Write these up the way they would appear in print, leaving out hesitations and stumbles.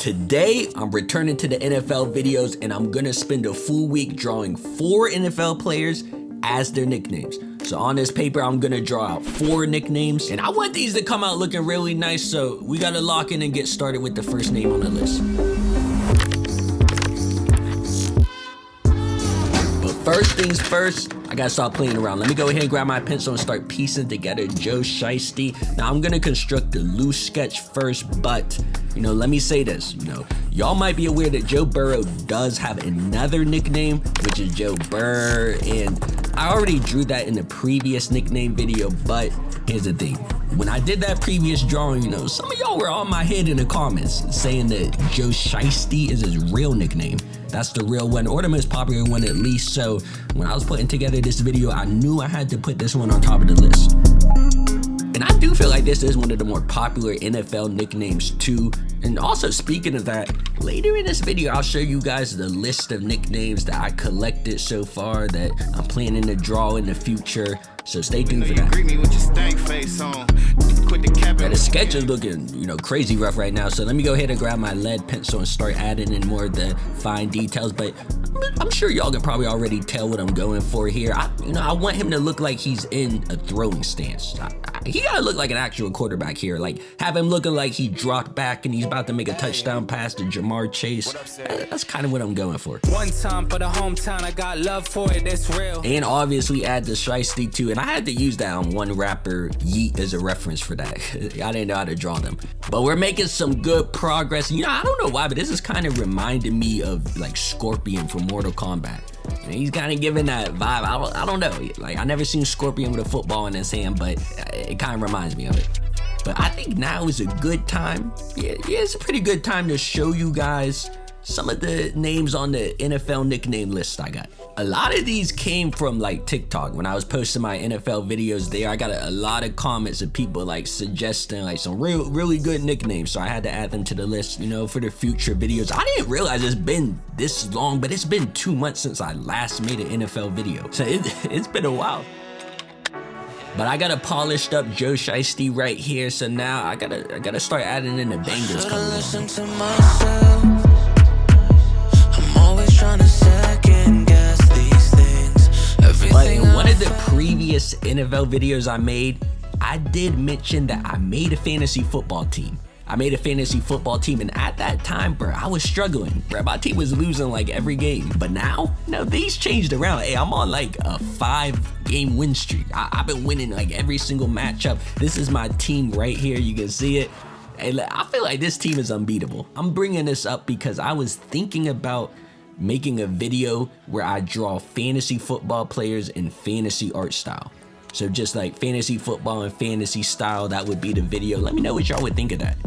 Today, I'm returning to the NFL videos and I'm gonna spend a full week drawing 4 NFL players as their nicknames. So on this paper, I'm gonna draw out 4 nicknames and I want these to come out looking really nice, so we gotta lock in and get started with the first name on the list. But first things first, I gotta stop playing around. Let me go ahead and grab my pencil and start piecing together Joe Shiesty. Now I'm gonna construct a loose sketch first, but let me say this, y'all might be aware that Joe Burrow does have another nickname, which is Joe Burr, and I already drew that in the previous nickname video, but here's the thing. When I did that previous drawing, some of y'all were on my head in the comments saying that Joe Shiesty is his real nickname. That's the real one, or the most popular one at least. So when I was putting together this video, I knew I had to put this one on top of the list. And I do feel like this is one of the more popular NFL nicknames too. And also, speaking of that, later in this video, I'll show you guys the list of nicknames that I collected so far that I'm planning to draw in the future. So stay tuned for that. Now, the sketch is looking, crazy rough right now. So let me go ahead and grab my lead pencil and start adding in more of the fine details. But I'm sure y'all can probably already tell what I'm going for here. I want him to look like he's in a throwing stance. He gotta look like an actual quarterback here. Like, have him looking like he dropped back and he's about to make a touchdown pass to Jamar Chase. That's kind of what I'm going for. One time for the hometown, I got love for it, it's real. And obviously add the Shiesty too. And I had to use that on one rapper, Yeet, as a reference for that. I didn't know how to draw them. But we're making some good progress. I don't know why, but this is kind of reminding me of like Scorpion from Mortal Kombat. He's kind of giving that vibe. I don't know. Like, I never seen Scorpion with a football in his hand, but it kind of reminds me of it. But I think now is a good time. Yeah, it's a pretty good time to show you guys some of the names on the NFL nickname list I got. A lot of these came from like TikTok. When I was posting my NFL videos there, I got a lot of comments of people like suggesting like some really good nicknames. So I had to add them to the list, for the future videos. I didn't realize it's been this long, but it's been 2 months since I last made an NFL video. So it's been a while. But I got a polished up Joe Shiesty right here. So now I gotta start adding in the bangers coming on. But in one of the previous NFL videos I made, I did mention that I made a fantasy football team. And at that time, bro, I was struggling. Bro, my team was losing like every game. But now, these changed around. Hey, I'm on like a 5-game win streak. I've been winning like every single matchup. This is my team right here. You can see it. Hey, I feel like this team is unbeatable. I'm bringing this up because I was thinking about making a video where I draw fantasy football players in fantasy art style. So just like fantasy football and fantasy style, that would be the video. Let me know what y'all would think of that.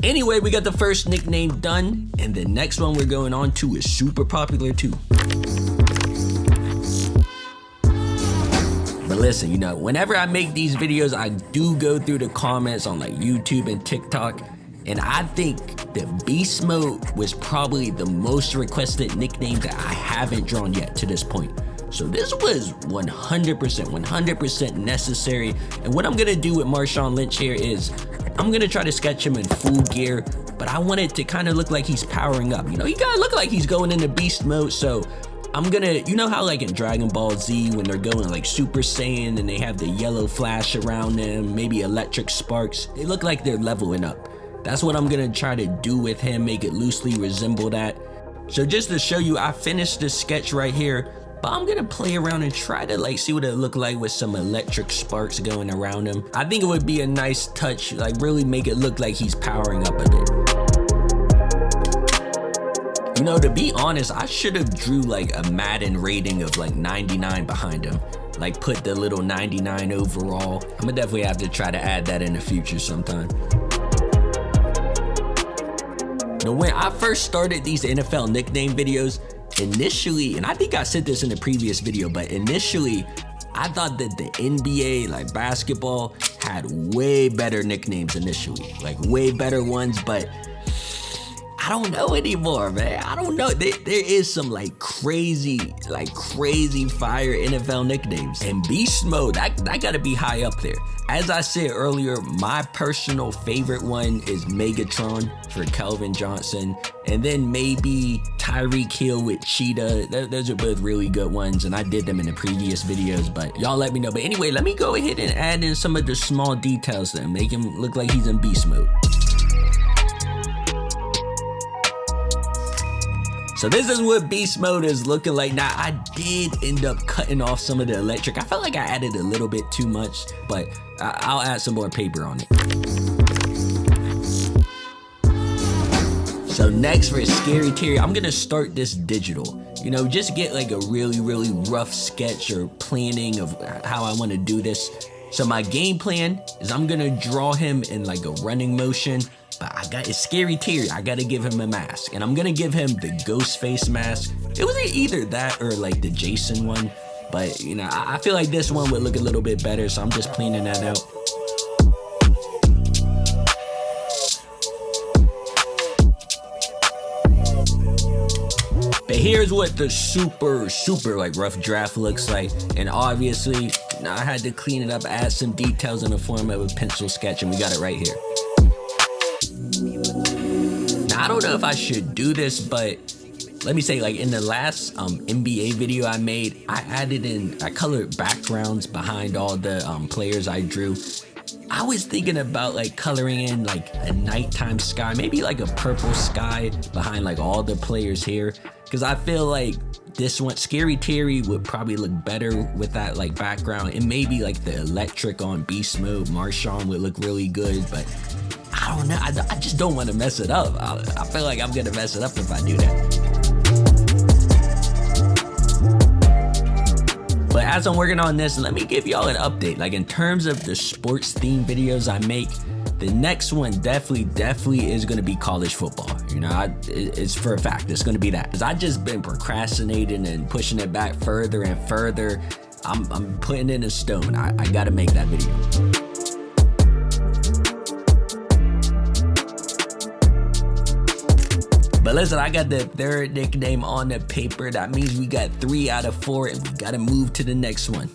Anyway, we got the first nickname done, and the next one we're going on to is super popular too. But listen, whenever I make these videos, I do go through the comments on like YouTube and TikTok. And I think that Beast Mode was probably the most requested nickname that I haven't drawn yet to this point. So this was 100% necessary. And what I'm gonna do with Marshawn Lynch here is I'm gonna try to sketch him in full gear, but I want it to kind of look like he's powering up. He gotta look like he's going into Beast Mode. So I'm gonna, how like in Dragon Ball Z when they're going like Super Saiyan and they have the yellow flash around them, maybe electric sparks. They look like they're leveling up. That's what I'm gonna try to do with him, make it loosely resemble that. So just to show you, I finished this sketch right here, but I'm gonna play around and try to like see what it looked like with some electric sparks going around him. I think it would be a nice touch, like really make it look like he's powering up a bit. To be honest, I should have drew like a Madden rating of like 99 behind him. Like put the little 99 overall. I'm gonna definitely have to try to add that in the future sometime. When I first started these NFL nickname videos, initially, and I think I said this in the previous video, but initially, I thought that the NBA, like basketball, had way better nicknames initially, like way better ones, but I don't know anymore, man. I don't know. There is some like crazy fire NFL nicknames. And Beast Mode, that gotta be high up there. as I said earlier, my personal favorite one is Megatron for Kelvin Johnson, and then maybe Tyreek Hill with Cheetah. Those are both really good ones, and I did them in the previous videos, but y'all let me know. But anyway, let me go ahead and add in some of the small details that make him look like he's in beast mode. So this is what beast mode is looking like. Now, I did end up cutting off some of the electric. I felt like I added a little bit too much, but I'll add some more paper on it. So next for Scary Terry, I'm gonna start this digital. You know, just get like a really rough sketch or planning of how I wanna do this. So my game plan is I'm gonna draw him in like a running motion, but it's Scary Terry, I gotta give him a mask. And I'm gonna give him the ghost face mask. It was either that or like the Jason one, but you know, I feel like this one would look a little bit better, so I'm just planning that out. But here's what the super like rough draft looks like, and obviously I had to clean it up, add some details in the form of a pencil sketch, and we got it right here. Now I don't know if I should do this, but let me say, like in the last NBA video I made, I colored backgrounds behind all the players I drew. I was thinking about like coloring in like a nighttime sky, maybe like a purple sky behind like all the players here, because I feel like this one, Scary Terry, would probably look better with that like background, and maybe like the electric on beast mode, Marshawn would look really good, but I don't know, I just don't want to mess it up. I feel like I'm gonna mess it up if I do that. But as I'm working on this, let me give y'all an update. Like in terms of the sports themed videos I make, the next one definitely is gonna be college football. You know, it's for a fact, it's gonna be that. Cause I just been procrastinating and pushing it back further and further. I'm putting it in stone. I gotta make that video. But listen, I got the third nickname on the paper. That means we got 3 out of 4, and we gotta move to the next one.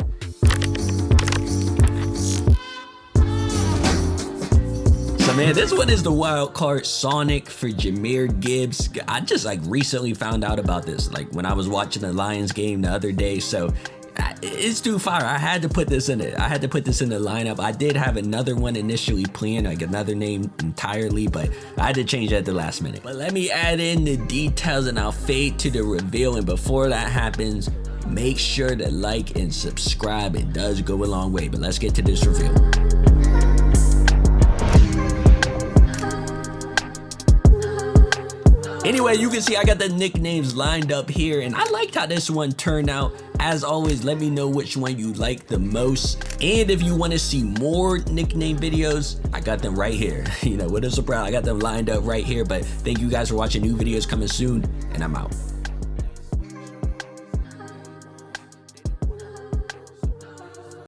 So man, this one is the wild card Sonic for Jahmyr Gibbs. I just like recently found out about this, like when I was watching the Lions game the other day. So it's too fire. I had to put this in it. I had to put this in the lineup. I did have another one initially planned, like another name entirely, but I had to change that at the last minute. But let me add in the details and I'll fade to the reveal. And before that happens, make sure to like and subscribe. It does go a long way, but let's get to this reveal. Anyway, you can see I got the nicknames lined up here, and I liked how this one turned out. As always, let me know which one you like the most. And if you want to see more nickname videos, I got them right here. You know, what a surprise, I got them lined up right here. But thank you guys for watching. New videos coming soon, and I'm out.